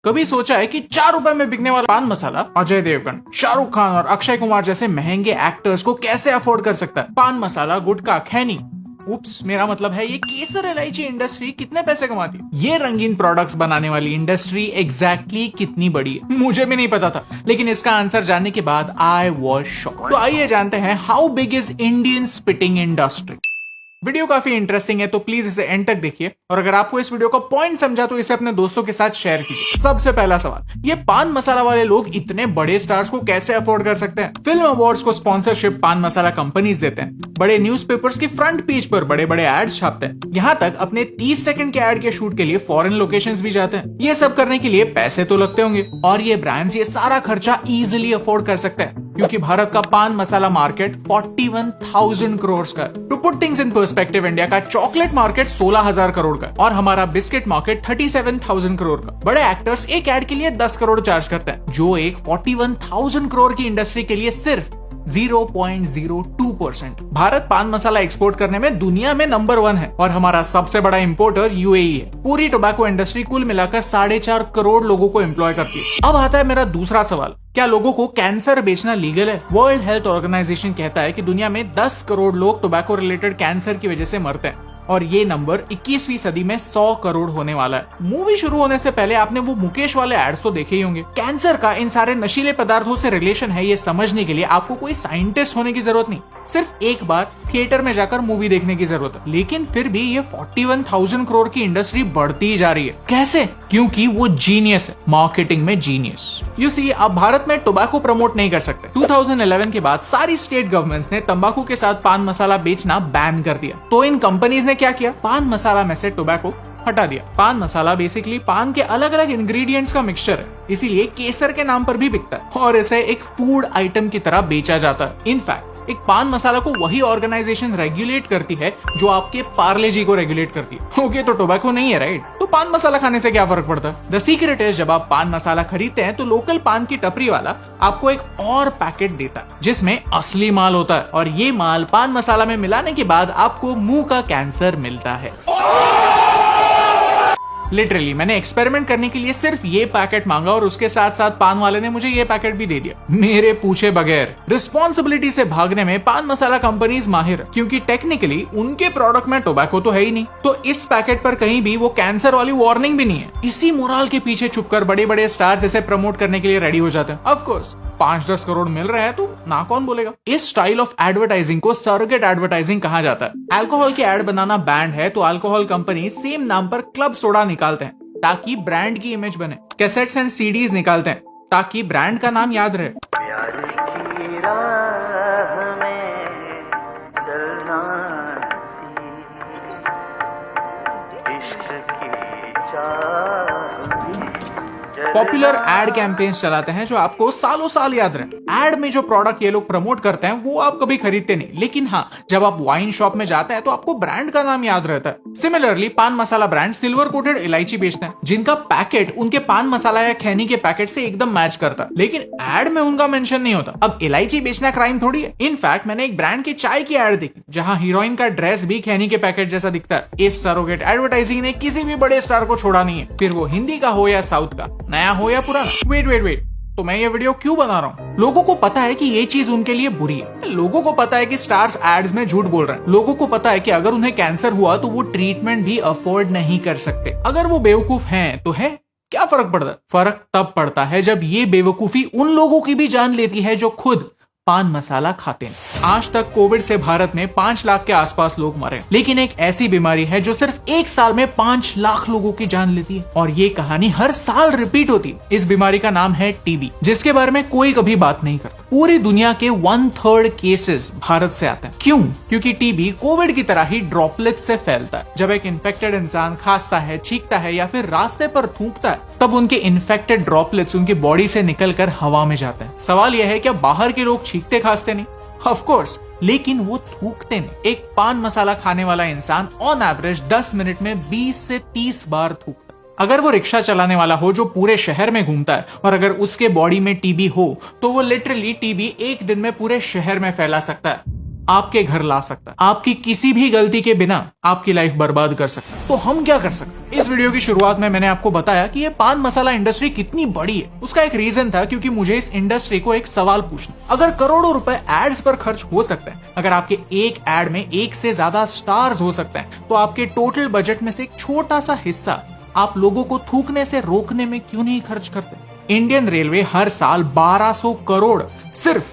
कभी सोचा है कि 4 रुपए में बिकने वाला पान मसाला अजय देवगन, शाहरुख खान और अक्षय कुमार जैसे महंगे एक्टर्स को कैसे अफोर्ड कर सकता है? पान मसाला, गुटखा, खैनी, उप्स, मेरा मतलब है ये केसर इलायची इंडस्ट्री कितने पैसे कमाती है? ये रंगीन प्रोडक्ट्स बनाने वाली इंडस्ट्री एग्जैक्टली कितनी बड़ी है मुझे भी नहीं पता था, लेकिन इसका आंसर जानने के बाद आई वॉज शॉक्ड। तो आइए जानते हैं how big is Indian spitting industry. Video काफी इंटरेस्टिंग है तो प्लीज इसे एंड तक देखिए, और अगर आपको इस वीडियो का पॉइंट समझा तो इसे अपने दोस्तों के साथ शेयर कीजिए। सबसे पहला सवाल, ये पान मसाला वाले लोग इतने बड़े स्टार्स को कैसे अफोर्ड कर सकते हैं? फिल्म अवार्ड्स को स्पॉन्सरशिप पान मसाला कंपनीज देते हैं, बड़े न्यूज़पेपर्स की फ्रंट पेज पर बड़े बड़े एड्स छापते हैं, यहाँ तक अपने 30 सेकंड के एड के शूट के लिए फॉरेन लोकेशंस भी जाते हैं। ये सब करने के लिए पैसे तो लगते होंगे, और ये ब्रांड्स ये सारा खर्चा इजिली अफोर्ड कर सकते हैं क्योंकि भारत का पान मसाला मार्केट 41,000 करोड़ का है। To put things in perspective, India का चॉकलेट मार्केट 16,000 करोड़ का है और हमारा बिस्किट मार्केट 37,000 करोड़ का। बड़े एक्टर्स एक एड के लिए 10 करोड़ चार्ज करते हैं, जो एक 41,000 करोड़ की इंडस्ट्री के लिए सिर्फ 0.02%। भारत पान मसाला एक्सपोर्ट करने में दुनिया में नंबर 1 है और हमारा सबसे बड़ा इंपोर्टर यूएई है। पूरी टोबैको इंडस्ट्री कुल मिलाकर 4.5 करोड़ लोगों को एम्प्लॉय करती है। अब आता है मेरा दूसरा सवाल, क्या लोगों को कैंसर बेचना लीगल है? वर्ल्ड हेल्थ ऑर्गेनाइजेशन कहता है कि दुनिया में 10 करोड़ लोग टोबैको रिलेटेड कैंसर की वजह से मरते हैं और ये नंबर 21वीं सदी में 100 करोड़ होने वाला है। मूवी शुरू होने से पहले आपने वो मुकेश वाले एड्स तो देखे ही होंगे। कैंसर का इन सारे नशीले पदार्थों से रिलेशन है, ये समझने के लिए आपको कोई साइंटिस्ट होने की जरूरत नहीं, सिर्फ एक बार थिएटर में जाकर मूवी देखने की जरूरत है। लेकिन फिर भी ये 41,000 करोड़ की इंडस्ट्री बढ़ती ही जा रही है। कैसे? क्योंकि वो जीनियस है, मार्केटिंग में जीनियस। यू सी, आप भारत में टोबैको प्रमोट नहीं कर सकते। 2011 के बाद सारी स्टेट गवर्नमेंट्स ने तंबाकू के साथ पान मसाला बेचना बैन कर दिया। तो इन कंपनीज ने क्या किया? पान मसाला में से टोबैको हटा दिया। पान मसाला बेसिकली पान के अलग अलग इंग्रेडिएंट्स का मिक्सचर है, इसीलिए केसर के नाम पर भी बिकता है और इसे एक फूड आइटम की तरह बेचा जाता है। इनफैक्ट एक पान मसाला को वही ऑर्गेनाइजेशन रेगुलेट करती है जो आपके पार्ले जी को रेगुलेट करती है। ओके, तो टोबैको नहीं है, राइट? तो पान मसाला खाने से क्या फर्क पड़ता है? द सीक्रेट है, जब आप पान मसाला खरीदते हैं तो लोकल पान की टपरी वाला आपको एक और पैकेट देता है जिसमें असली माल होता है, और ये माल पान मसाला में मिलाने के बाद आपको मुंह का कैंसर मिलता है। लिटरली मैंने एक्सपेरिमेंट करने के लिए सिर्फ ये पैकेट मांगा और उसके साथ साथ पान वाले ने मुझे ये पैकेट भी दे दिया, मेरे पूछे बगैर। रिस्पॉन्सिबिलिटी से भागने में पान मसाला कंपनीज माहिर है क्योंकि टेक्निकली उनके प्रोडक्ट में टोबैको तो है ही नहीं, तो इस पैकेट पर कहीं भी वो कैंसर वाली वार्निंग भी नहीं है। इसी मोरल के पीछे छुपकर बड़े बड़े स्टार्स इसे प्रमोट करने के लिए रेडी हो जाते हैं। ऑफ कोर्स 5-10 करोड़ मिल रहे हैं तो ना कौन बोलेगा। इस स्टाइल ऑफ एडवर्टाइजिंग को सरोगेट एडवर्टाइजिंग कहा जाता है। अल्कोहल की एड बनाना बैंड है तो अल्कोहल कंपनी सेम नाम पर क्लब सोडा निकालते हैं ताकि ब्रांड की इमेज बने। कैसेट्स एंड सीडीज निकालते हैं ताकि ब्रांड का नाम याद रहे। पॉपुलर एड कैंपेन्स चलाते हैं जो आपको सालों साल याद रहे। एड में जो प्रोडक्ट ये लोग प्रमोट करते हैं वो आप कभी खरीदते नहीं, लेकिन हाँ, जब आप वाइन शॉप में जाते हैं तो आपको ब्रांड का नाम याद रहता है। सिमिलरली पान मसाला ब्रांड सिल्वर कोटेड इलायची बेचते हैं जिनका पैकेट उनके पान मसाला या खैनी के पैकेट से एकदम मैच करता है, लेकिन एड में उनका मेंशन नहीं होता। अब इलायची बेचना क्राइम थोड़ी है। इनफैक्ट मैंने एक ब्रांड की चाय की एड देखी जहाँ हीरोइन का ड्रेस भी खैनी के पैकेट जैसा दिखता है। इस सरोगेट एडवर्टाइजिंग ने किसी भी बड़े स्टार को छोड़ा नहीं है, फिर वो हिंदी का हो या साउथ का, नया हो या पुराना। वेट, तो मैं ये वीडियो क्यों बना रहा हूँ? लोगों को पता है कि ये चीज उनके लिए बुरी है। लोगों को पता है कि स्टार्स एड्स में झूठ बोल रहे हैं। लोगों को पता है कि अगर उन्हें कैंसर हुआ तो वो ट्रीटमेंट भी अफोर्ड नहीं कर सकते। अगर वो बेवकूफ हैं तो है, क्या फर्क पड़ता है? फर्क तब पड़ता है जब ये बेवकूफी उन लोगों की भी जान लेती है जो खुद पान मसाला खाते हैं। आज तक कोविड से भारत में 5 लाख के आसपास लोग मरे, लेकिन एक ऐसी बीमारी है जो सिर्फ 1 साल में 5 लाख लोगों की जान लेती है और ये कहानी हर साल रिपीट होती है। इस बीमारी का नाम है टीबी, जिसके बारे में कोई कभी बात नहीं करता। पूरी दुनिया के 1/3 केसेस भारत से आते हैं। क्यों? क्योंकि टीबी कोविड की तरह ही ड्रॉपलेट से फैलता है। जब एक इन्फेक्टेड इंसान खांसता है, छींकता है या फिर रास्ते पर थूकता है, तब उनके इन्फेक्टेड ड्रॉपलेट्स उनकी बॉडी से निकलकर हवा में जाते हैं। सवाल यह है क्या बाहर के लोग छींकते खांसते नहीं? ऑफ कोर्स, लेकिन वो थूकते नहीं। एक पान मसाला खाने वाला इंसान ऑन एवरेज 10 मिनट में 20 से 30 बार थूकता है। अगर वो रिक्शा चलाने वाला हो जो पूरे शहर में घूमता है और अगर उसके बॉडी में टीबी हो तो वो लिटरली टीबी एक दिन में पूरे शहर में फैला सकता है। आपके घर ला सकता है, आपकी किसी भी गलती के बिना आपकी लाइफ बर्बाद कर सकता है। तो हम क्या कर सकते हैं? इस वीडियो की शुरुआत में मैंने आपको बताया कि ये पान मसाला इंडस्ट्री कितनी बड़ी है। उसका एक रीजन था क्योंकि मुझे इस इंडस्ट्री को एक सवाल पूछना, अगर करोड़ों रुपए एड्स पर खर्च हो सकते हैं, अगर आपके एक एड में एक से ज्यादा स्टार्स हो सकते हैं, तो आपके टोटल बजट में से एक छोटा सा हिस्सा आप लोगों को थूकने से रोकने में क्यों नहीं खर्च करते? इंडियन रेलवे हर साल 1200 करोड़ सिर्फ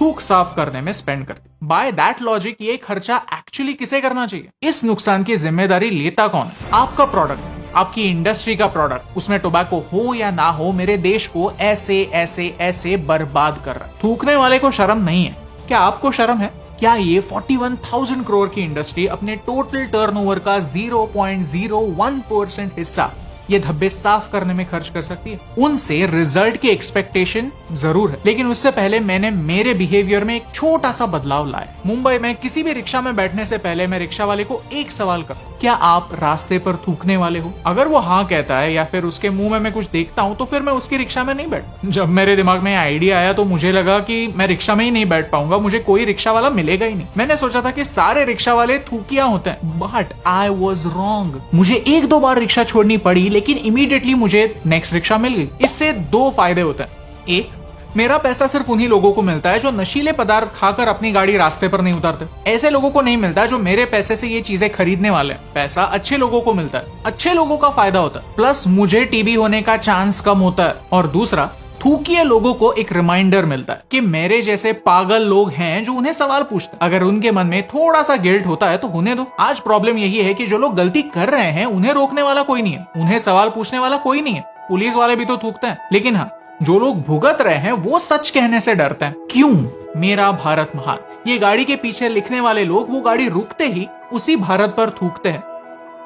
थूक साफ करने में स्पेंड करती। बाय दैट लॉजिक ये खर्चा एक्चुअली किसे करना चाहिए? इस नुकसान की जिम्मेदारी लेता कौन है? आपका प्रोडक्ट, आपकी इंडस्ट्री का प्रोडक्ट, उसमें टोबैको हो या ना हो, मेरे देश को ऐसे ऐसे ऐसे बर्बाद कर रहा है। थूकने वाले को शर्म नहीं है, क्या आपको शर्म है? क्या ये 41,000 करोड़ की इंडस्ट्री अपने टोटल टर्नओवर का 0.01% हिस्सा ये धब्बे साफ करने में खर्च कर सकती है? उनसे रिजल्ट की एक्सपेक्टेशन जरूर है, लेकिन उससे पहले मैंने मेरे बिहेवियर में एक छोटा सा बदलाव लाया। मुंबई में किसी भी रिक्शा में बैठने से पहले मैं रिक्शा वाले को एक सवाल करता हूं, क्या आप रास्ते पर थूकने वाले हो? अगर वो हाँ कहता है या फिर उसके मुंह में मैं कुछ देखता हूँ तो फिर मैं उसकी रिक्शा में नहीं बैठ। जब मेरे दिमाग में आइडिया आया तो मुझे लगा कि मैं रिक्शा में ही नहीं बैठ पाऊंगा, मुझे कोई रिक्शा वाला मिलेगा ही नहीं। मैंने सोचा था कि सारे रिक्शा वाले थूकिया होते हैं, बट आई वॉज रॉन्ग। मुझे एक दो बार रिक्शा छोड़नी पड़ी, लेकिन इमीडिएटली मुझे नेक्स्ट रिक्शा मिल गई। इससे दो फायदे होते हैं। एक, मेरा पैसा सिर्फ उन्हीं लोगों को मिलता है जो नशीले पदार्थ खाकर अपनी गाड़ी रास्ते पर नहीं उतारते। ऐसे लोगों को नहीं मिलता जो मेरे पैसे से ये चीजें खरीदने वाले हैं। पैसा अच्छे लोगों को मिलता है, अच्छे लोगों का फायदा होता है, प्लस मुझे टीबी होने का चांस कम होता है। और दूसरा, थूकिए लोगों को एक रिमाइंडर मिलता है कि मेरे जैसे पागल लोग हैं जो उन्हें सवाल पूछते हैं। अगर उनके मन में थोड़ा सा गिल्ट होता है तो होने दो। आज प्रॉब्लम यही है कि जो लोग गलती कर रहे हैं उन्हें रोकने वाला कोई नहीं है, उन्हें सवाल पूछने वाला कोई नहीं है। पुलिस वाले भी तो थूकते हैं, लेकिन हाँ, जो लोग भुगत रहे हैं वो सच कहने से डरते हैं। क्यों? मेरा भारत महान, ये गाड़ी के पीछे लिखने वाले लोग वो गाड़ी रुकते ही उसी भारत पर थूकते हैं,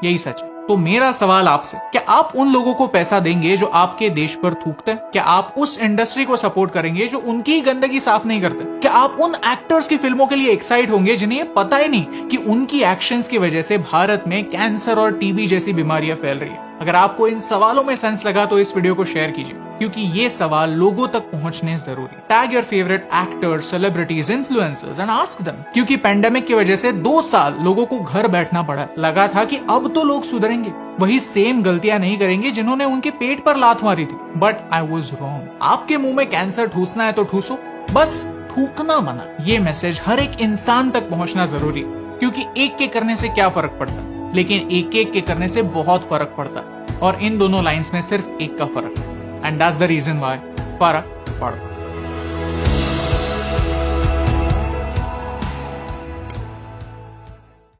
यही सच है। तो मेरा सवाल आपसे, क्या आप उन लोगों को पैसा देंगे जो आपके देश पर थूकते हैं? क्या आप उस इंडस्ट्री को सपोर्ट करेंगे जो उनकी गंदगी साफ नहीं करते? क्या आप उन एक्टर्स की फिल्मों के लिए एक्साइट होंगे जिन्हें पता ही नहीं कि उनकी एक्शंस की वजह से भारत में कैंसर और टीबी जैसी बीमारियां फैल रही है? अगर आपको इन सवालों में सेंस लगा तो इस वीडियो को शेयर कीजिए, क्योंकि ये सवाल लोगों तक पहुंचने जरूरी। Tag your favourite actors, celebrities, influencers and ask them. क्योंकि पेंडेमिक की वजह से 2 साल लोगों को घर बैठना पड़ा। लगा था कि अब तो लोग सुधरेंगे, वही सेम गलतियां नहीं करेंगे जिन्होंने उनके पेट पर लात मारी थी, बट आई वॉज रॉन्ग। आपके मुंह में कैंसर ठूसना है तो ठूसो, बस थूकना मना। ये मैसेज हर एक इंसान तक पहुंचना जरूरी, क्योंकि एक के करने से क्या फर्क पड़ता, लेकिन एक एक के करने से बहुत फर्क पड़ता। और इन दोनों लाइंस में सिर्फ एक का फर्क है, and that's the reason why फर्क पड़ता।